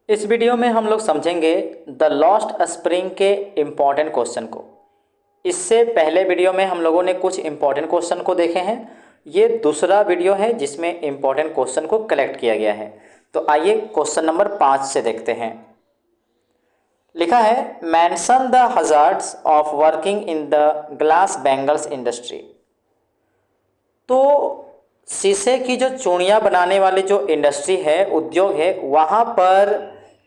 इस वीडियो में हम लोग समझेंगे द लॉस्ट स्प्रिंग के इम्पॉर्टेंट क्वेश्चन को। इससे पहले वीडियो में हम लोगों ने कुछ इम्पॉर्टेंट क्वेश्चन को देखे हैं। ये दूसरा वीडियो है जिसमें इम्पॉर्टेंट क्वेश्चन को कलेक्ट किया गया है। तो आइए क्वेश्चन नंबर 5 से देखते हैं। लिखा है mention the hazards of working in the glass bangles industry. तो शीशे की जो चूड़ियाँ बनाने वाली जो इंडस्ट्री है, उद्योग है, वहाँ पर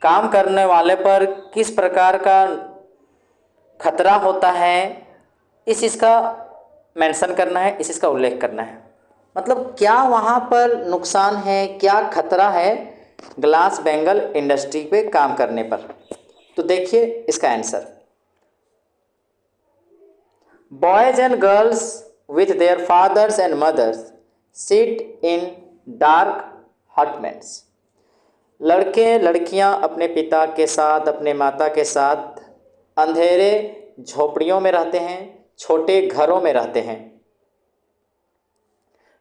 काम करने वाले पर किस प्रकार का खतरा होता है, इस इसका मेंशन करना है, इस इसका उल्लेख करना है। मतलब क्या वहाँ पर नुकसान है, क्या खतरा है ग्लास बैंगल इंडस्ट्री पे काम करने पर। तो देखिए इसका answer, boys and girls with their fathers and mothers sit in dark hutments. लड़के लड़कियां अपने पिता के साथ, अपने माता के साथ अंधेरे झोपड़ियों में रहते हैं, छोटे घरों में रहते हैं।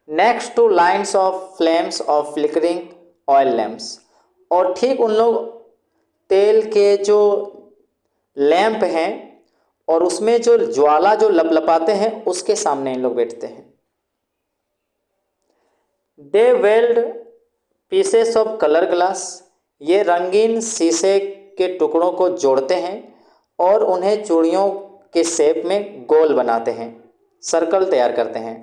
Next two lines of flames of flickering oil lamps. और ठीक उन लोग तेल के जो लैंप हैं और उसमें जो ज्वाला जो लपलपाते हैं उसके सामने इन लोग बैठते हैं। They weld pieces of colour glass. ये रंगीन शीशे के टुकड़ों को जोड़ते हैं और उन्हें चूड़ियों के शेप में गोल बनाते हैं, सर्कल तैयार करते हैं।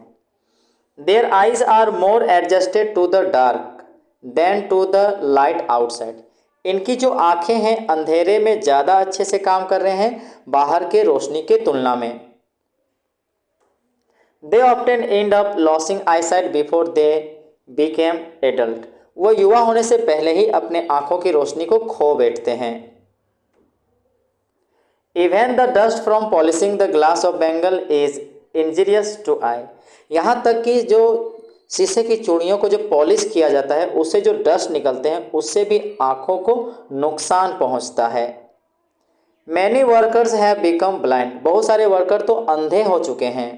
Their eyes are more adjusted to the dark than to the light outside. इनकी जो आंखें हैं अंधेरे में ज़्यादा अच्छे से काम कर रहे हैं बाहर के रोशनी के तुलना में। They often end up losing eyesight before they became adult. वो युवा होने से पहले ही अपने आंखों की रोशनी को खो बैठते हैं। Even the dust from polishing the glass of bangle is injurious to eye. यहाँ तक कि जो शीशे की चूड़ियों को जो पॉलिश किया जाता है उससे जो डस्ट निकलते हैं उससे भी आंखों को नुकसान पहुँचता है। Many workers have become blind. बहुत सारे वर्कर तो अंधे हो चुके हैं।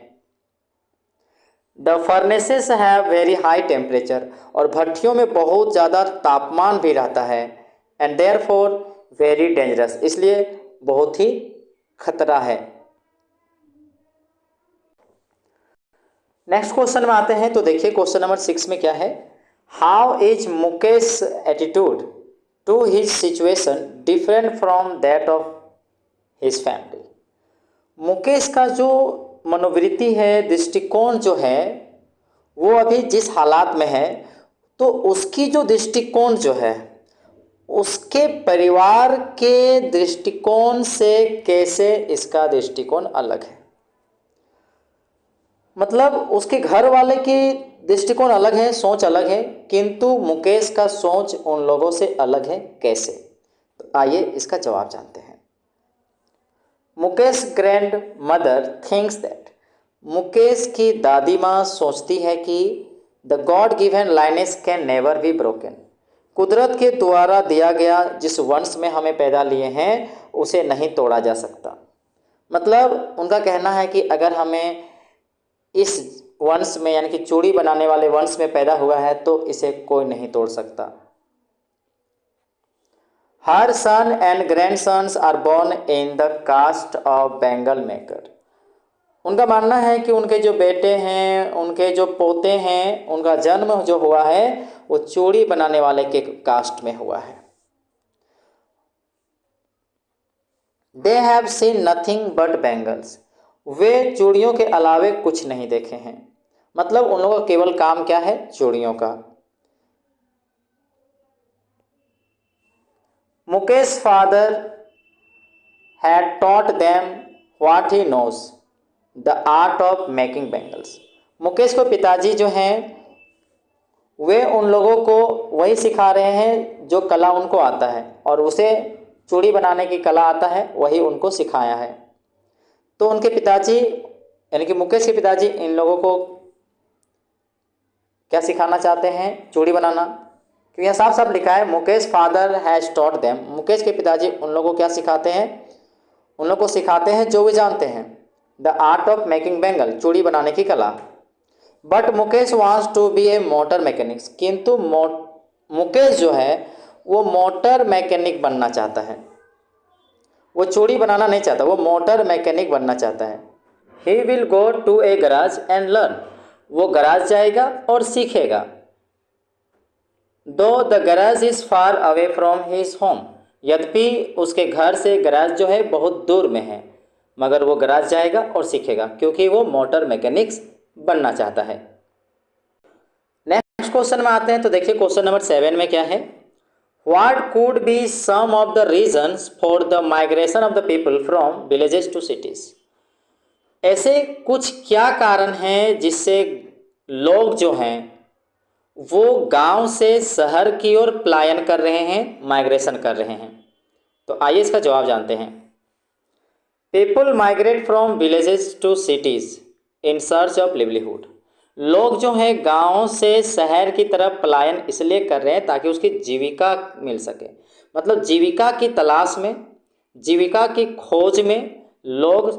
The furnaces have very high temperature. और भट्टियों में बहुत ज़्यादा तापमान भी रहता है। And therefore very dangerous, इसलिए बहुत ही खतरा है। नेक्स्ट क्वेश्चन में आते हैं। तो देखिए क्वेश्चन नंबर 6 में क्या है। How is Mukesh attitude to his situation different from that of his family. Mukesh का जो मनोवृत्ति है, दृष्टिकोण जो है, वो अभी जिस हालात में है तो उसकी जो दृष्टिकोण जो है उसके परिवार के दृष्टिकोण से कैसे इसका दृष्टिकोण अलग है। मतलब उसके घर वाले की दृष्टिकोण अलग है, सोच अलग है, किंतु मुकेश का सोच उन लोगों से अलग है। कैसे? तो आइए इसका जवाब जानते हैं। Mukesh grandmother thinks that. Mukesh की दादी माँ सोचती है कि the god given lines can never be broken. कुदरत के द्वारा दिया गया जिस वंश में हमें पैदा लिए हैं उसे नहीं तोड़ा जा सकता। मतलब उनका कहना है कि अगर हमें इस वंश में यानी कि चूड़ी बनाने वाले वंश में पैदा हुआ है तो इसे कोई नहीं तोड़ सकता। Her son and grandsons are born in the caste of bangle maker. उनका मानना है कि उनके जो बेटे हैं, उनके जो पोते हैं, उनका जन्म जो हुआ है वो चूड़ी बनाने वाले के कास्ट में हुआ है। They have seen nothing but bangles. वे चूड़ियों के अलावे कुछ नहीं देखे हैं। मतलब उन लोगों का केवल काम क्या है? चूड़ियों का। Mukesh father had taught them what he knows the art of making bangles. Mukesh को पिताजी जो हैं वे उन लोगों को वही सिखा रहे हैं जो कला उनको आता है, और उसे चूड़ी बनाने की कला आता है वही उनको सिखाया है। तो उनके पिताजी यानी कि मुकेश के पिताजी इन लोगों को क्या सिखाना चाहते हैं? चूड़ी बनाना। क्योंकि यहाँ साफ साफ लिखा है Mukesh father has taught them. Mukesh के पिताजी उन लोगों को क्या सिखाते हैं? उन लोगों को सिखाते हैं जो वे जानते हैं, the art of making bangle, चूड़ी बनाने की कला। But Mukesh wants to be a motor mechanics. किंतु मुकेश जो है वो मोटर मैकेनिक बनना चाहता है। वो चूड़ी बनाना नहीं चाहता, वो मोटर मैकेनिक बनना चाहता है। He will go to a garage and learn, वो गराज जाएगा और सीखेगा। Though the garage is far away from his home, यद्यपि उसके घर से गराज जो है बहुत दूर में है, मगर वो गराज जाएगा और सीखेगा क्योंकि वो मोटर मैकेनिक्स बनना चाहता है। नेक्स्ट क्वेश्चन में आते हैं तो देखिए क्वेश्चन नंबर 7 में क्या है। What could be some of the reasons for the migration of the people from villages to cities? ऐसे कुछ क्या कारण हैं जिससे लोग जो हैं वो गांव से शहर की ओर पलायन कर रहे हैं, माइग्रेशन कर रहे हैं। तो आइए इसका जवाब जानते हैं। People migrate from villages to cities in search of livelihood. लोग जो हैं गांव से शहर की तरफ पलायन इसलिए कर रहे हैं ताकि उसकी जीविका मिल सके। मतलब जीविका की तलाश में, जीविका की खोज में लोग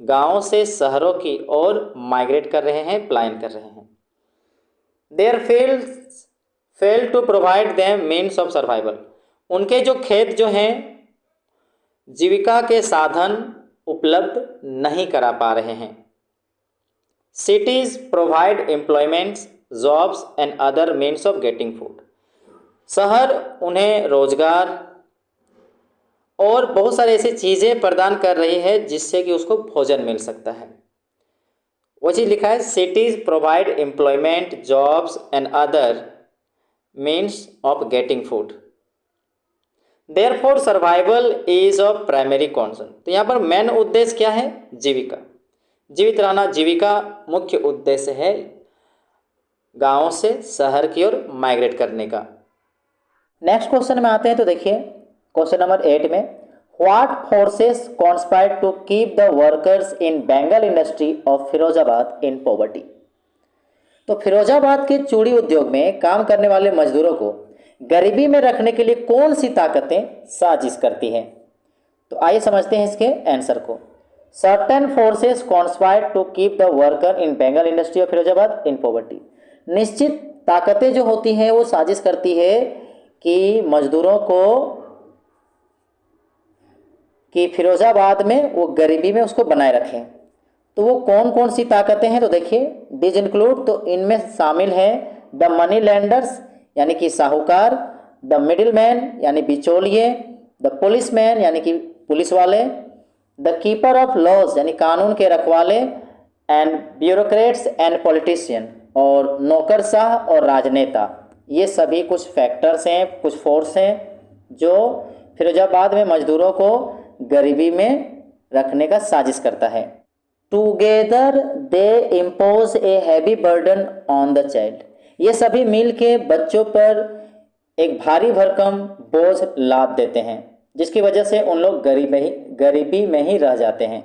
गांव से शहरों की ओर माइग्रेट कर रहे हैं, पलायन कर रहे हैं। Their fail to provide them means of survival. उनके जो खेत जो हैं जीविका के साधन उपलब्ध नहीं करा पा रहे हैं। Cities provide employments, jobs and other means of getting food. शहर उन्हें रोजगार और बहुत सारी ऐसी चीज़ें प्रदान कर रही है जिससे कि उसको भोजन मिल सकता है। वो चीज़ लिखा है cities provide employment, jobs and other means of getting food. Therefore survival is of primary concern. तो यहाँ पर मेन उद्देश्य क्या है? जीविका, जीवित रहना, जीविका मुख्य उद्देश्य है गांव से शहर की ओर माइग्रेट करने का। नेक्स्ट क्वेश्चन में आते हैं तो देखिए क्वेश्चन नंबर 8 में what forces conspired to keep the workers in bangle industry of Firozabad in poverty. तो फिरोजाबाद के चूड़ी उद्योग में काम करने वाले मजदूरों को गरीबी में रखने के लिए कौन सी ताकतें साजिश करती हैं? तो आइए समझते हैं इसके आंसर को। Certain forces conspired to keep the worker in Bengal industry of Firozabad in poverty. निश्चित ताकतें जो होती हैं वो साजिश करती है कि मजदूरों को कि फिरोजाबाद में वो गरीबी में उसको बनाए रखें। तो वो कौन कौन सी ताकतें हैं तो देखिए दिस इंक्लूड, तो इनमें शामिल है द मनी लैंडर्स यानी कि साहूकार, द मिडिल मैन यानी बिचौलिए, द पुलिस मैन यानी कि पुलिस वाले, द कीपर ऑफ लॉज यानी कानून के रखवाले, एंड ब्यूरोक्रेट्स एंड पॉलिटिशियन और नौकरशाह और राजनेता। ये सभी कुछ फैक्टर्स हैं, कुछ फोर्स हैं जो फिरोजाबाद में मजदूरों को गरीबी में रखने का साजिश करता है। Together they impose a heavy burden on the child. ये सभी मिल के बच्चों पर एक भारी भरकम बोझ लाद देते हैं जिसकी वजह से उन लोग गरीबी में ही रह जाते हैं।